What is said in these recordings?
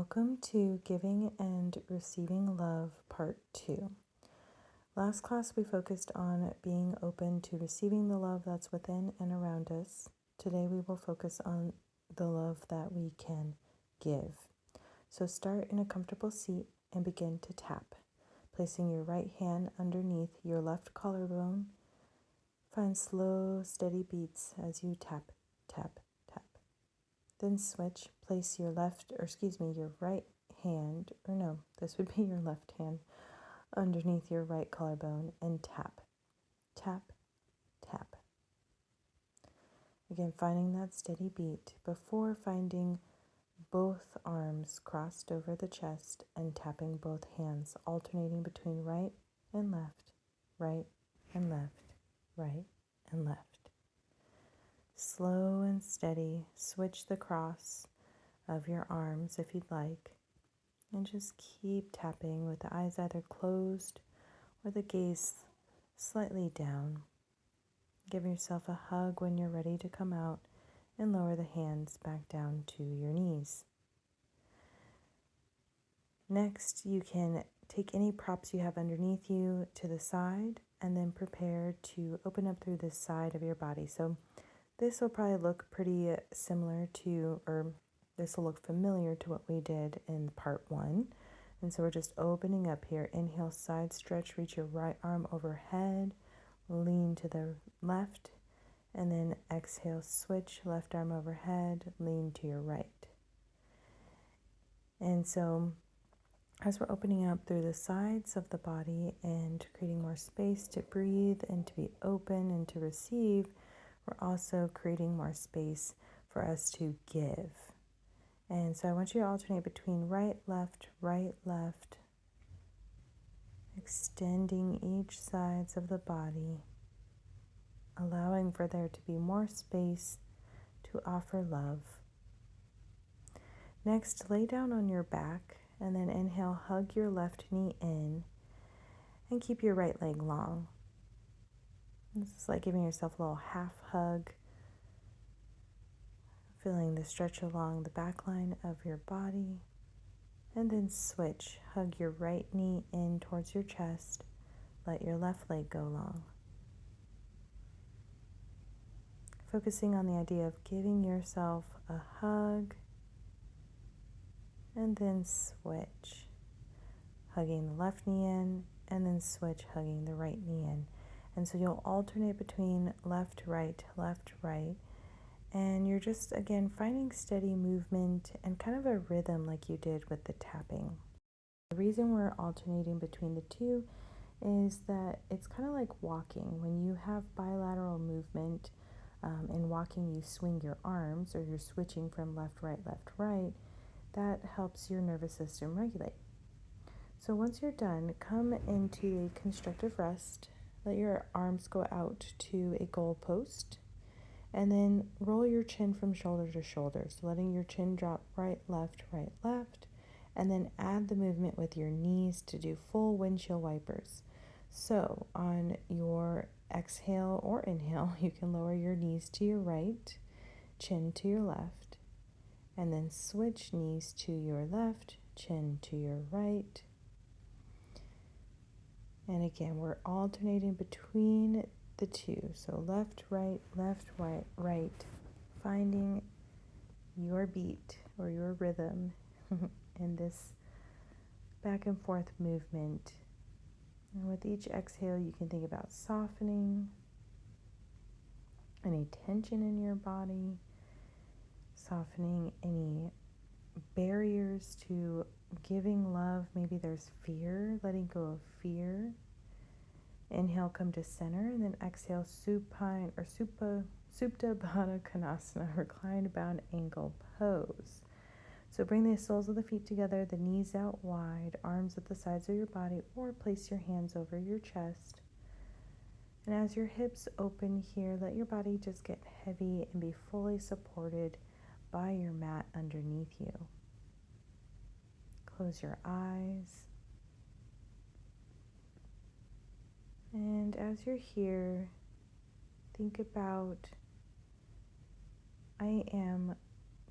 Welcome to Giving and Receiving Love, Part 2. Last class we focused on being open to receiving the love that's within and around us. Today we will focus on the love that we can give. So start in a comfortable seat and begin to tap, placing your right hand underneath your left collarbone. Find slow, steady beats as you tap, tap, tap. Then switch, place your your right hand, this would be your left hand, underneath your right collarbone and tap, tap, tap. Again, finding that steady beat before finding both arms crossed over the chest and tapping both hands, alternating between right and left, right and left, right and left. Slow and steady, switch the cross of your arms if you'd like, and just keep tapping with the eyes either closed or the gaze slightly down. Give yourself a hug when you're ready to come out and lower the hands back down to your knees. Next, you can take any props you have underneath you to the side and then prepare to open up through the side of your body. So this will probably look pretty similar to, or this will look familiar to what we did in part 1. And so we're just opening up here. Inhale, side stretch, reach your right arm overhead, lean to the left, and then exhale, switch, left arm overhead, lean to your right. And so as we're opening up through the sides of the body and creating more space to breathe and to be open and to receive, we're also creating more space for us to give. And so I want you to alternate between right, left, extending each sides of the body, allowing for there to be more space to offer love. Next, lay down on your back and then inhale, hug your left knee in and keep your right leg long. This is like giving yourself a little half hug, feeling the stretch along the back line of your body. And then switch, hug your right knee in towards your chest, let your left leg go long. Focusing on the idea of giving yourself a hug, and then switch, hugging the left knee in, and then switch, hugging the right knee in. And so you'll alternate between left, right, and you're just, again, finding steady movement and kind of a rhythm like you did with the tapping. The reason we're alternating between the two is that it's kind of like walking. When you have bilateral movement, in walking you swing your arms, or you're switching from left, right, that helps your nervous system regulate. So once you're done, come into a constructive rest. Let your arms go out to a goal post, and then roll your chin from shoulder to shoulder, so letting your chin drop right, left, and then add the movement with your knees to do full windshield wipers. So on your exhale or inhale, you can lower your knees to your right, chin to your left, and then switch knees to your left, chin to your right. And again, we're alternating between the two. So left, right, finding your beat or your rhythm in this back and forth movement. And with each exhale, you can think about softening any tension in your body, softening any barriers to giving love. Maybe there's fear, letting go of fear. Inhale, come to center, and then exhale, supine or Supta Baddha Konasana, reclined bound angle pose. So bring the soles of the feet together, the knees out wide, arms at the sides of your body, or place your hands over your chest. And as your hips open here, let your body just get heavy and be fully supported by your mat underneath you. Close your eyes. And as you're here, think about, I am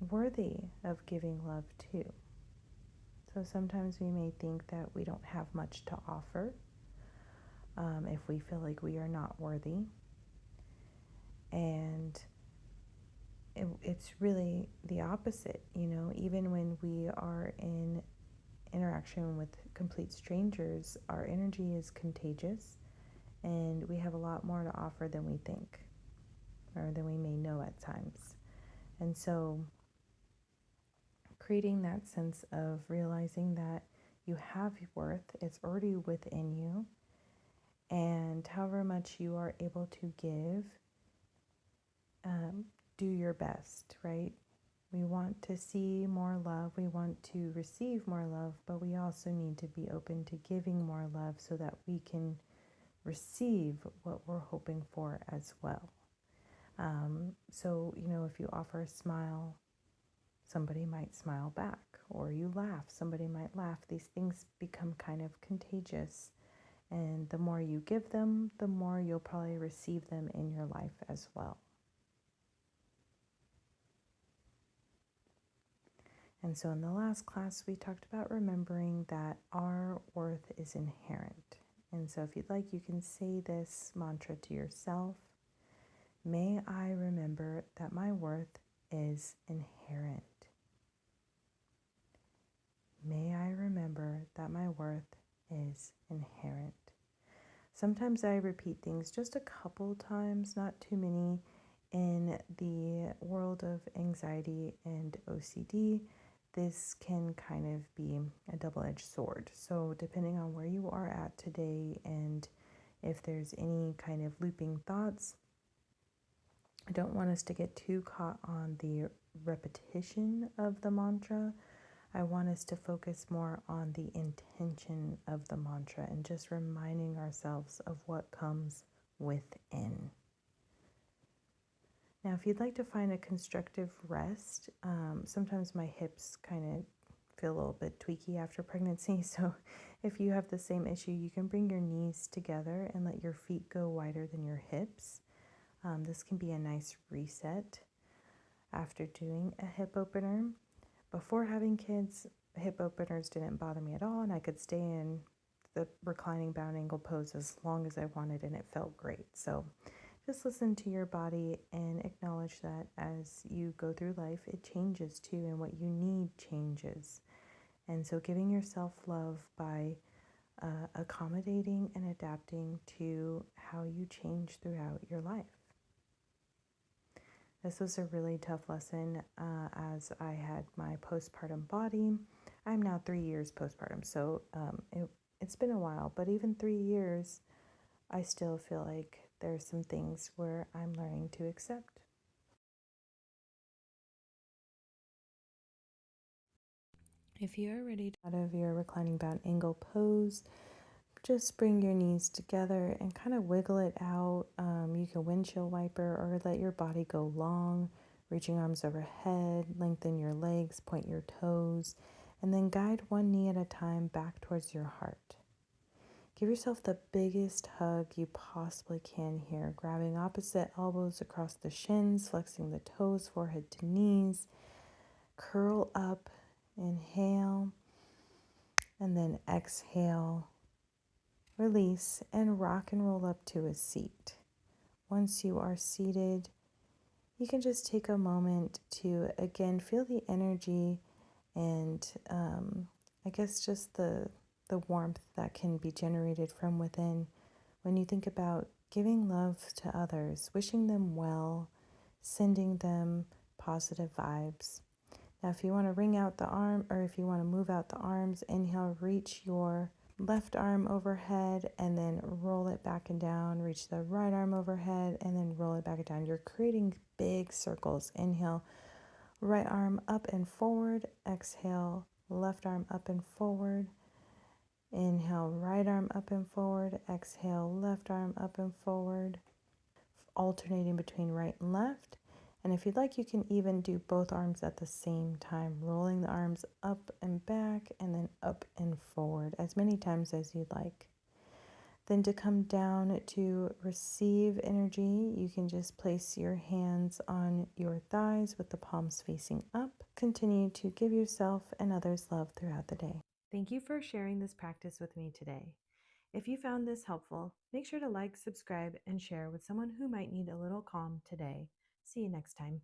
worthy of giving love too. So sometimes we may think that we don't have much to offer if we feel like we are not worthy. And it's really the opposite, even when we are in interaction with complete strangers, our energy is contagious and we have a lot more to offer than we think or than we may know at times. And so creating that sense of realizing that you have worth, it's already within you, and however much you are able to give, do your best, right? We want to see more love, we want to receive more love, but we also need to be open to giving more love so that we can receive what we're hoping for as well. So, if you offer a smile, somebody might smile back, or you laugh, somebody might laugh. These things become kind of contagious, and the more you give them, the more you'll probably receive them in your life as well. And so in the last class, we talked about remembering that our worth is inherent. And so if you'd like, you can say this mantra to yourself. May I remember that my worth is inherent. May I remember that my worth is inherent. Sometimes I repeat things just a couple times, not too many. In the world of anxiety and OCD, this can kind of be a double-edged sword. So depending on where you are at today and if there's any kind of looping thoughts, I don't want us to get too caught on the repetition of the mantra. I want us to focus more on the intention of the mantra and just reminding ourselves of what comes within. Now, if you'd like to find a constructive rest, sometimes my hips kind of feel a little bit tweaky after pregnancy. So if you have the same issue, you can bring your knees together and let your feet go wider than your hips. This can be a nice reset after doing a hip opener. Before having kids, hip openers didn't bother me at all, and I could stay in the reclining bound angle pose as long as I wanted, and it felt great. So just listen to your body and acknowledge that as you go through life, it changes too, and what you need changes. And so giving yourself love by accommodating and adapting to how you change throughout your life. This was a really tough lesson as I had my postpartum body. I'm now 3 years postpartum, so it's been a while, but even 3 years, I still feel like there's some things where I'm learning to accept. If you are ready out of your reclining bound angle pose, just bring your knees together and kind of wiggle it out. You can windshield wiper or let your body go long, reaching arms overhead, lengthen your legs, point your toes, and then guide one knee at a time back towards your heart. Give yourself the biggest hug you possibly can here, grabbing opposite elbows across the shins, flexing the toes, forehead to knees. Curl up, inhale, and then exhale. Release and rock and roll up to a seat. Once you are seated, you can just take a moment to again feel the energy and I guess just the warmth that can be generated from within when you think about giving love to others, wishing them well, sending them positive vibes. Now, if you want to ring out the arm or if you want to move out the arms, inhale, reach your left arm overhead and then roll it back and down. Reach the right arm overhead and then roll it back and down. You're creating big circles. Inhale, right arm up and forward. Exhale, left arm up and forward. Inhale, right arm up and forward. Exhale, left arm up and forward. Alternating between right and left. And if you'd like, you can even do both arms at the same time, rolling the arms up and back and then up and forward as many times as you'd like. Then to come down to receive energy, you can just place your hands on your thighs with the palms facing up. Continue to give yourself and others love throughout the day. Thank you for sharing this practice with me today. If you found this helpful, make sure to like, subscribe, and share with someone who might need a little calm today. See you next time.